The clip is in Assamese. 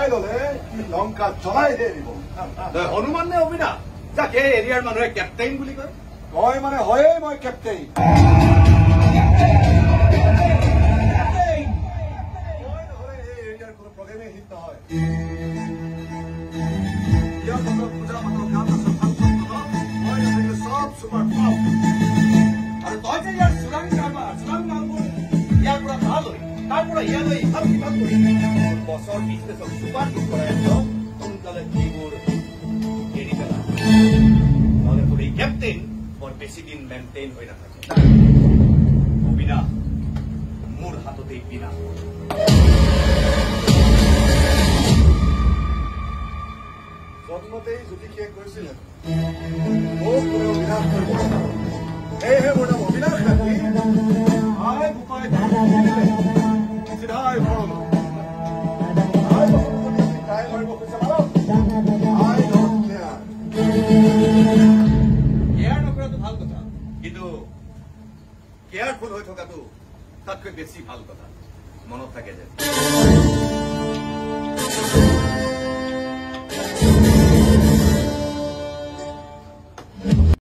বচাই ললে লংকা জ্বলাই দিব হনুমান নে অবিনা যাক এই এৰিয়াৰ মানুহে কেপ্টেইন বুলি কয় তই মানে হয়ে মই কেপ্টেইন প্ৰগ্ৰেমে হিট নহয় পূজা মানুহৰ কাম আছে মই সব সুপাৰ পাওঁ আৰু তই যে ইয়াৰ চোৰাং মানুহবোৰ ইয়াৰ পৰা ভাল হৈ তাৰ পৰা ইয়ালৈ ইফাল সিফাল কৰি বছৰ বিজনেছক চুপাৰ টুপ কৰাই সোনকালে যিবোৰ এৰি পেলা নহ'লে তোৰ এই কেপ্টেইন বৰ বেছি দিন মেইনটেইন হৈ নাথাকে অবিনা মোৰ হাততেই বিনা জন্মতেই জ্যোতিষীয়ে কৈছিলে মোক কোনেও বিনাশ কৰিব সেয়েহে মোৰ নাম অবিনাশ ৰাখি আই বোপাই চিধাই ফল তাই মাৰিব খুজিছে মাৰক আই ডণ্ট কেয়াৰ কেয়াৰ নকৰাটো ভাল কথা কিন্তু কেয়াৰফুল হৈ থকাটো তাতকৈ বেছি ভাল কথা মনত থাকে যে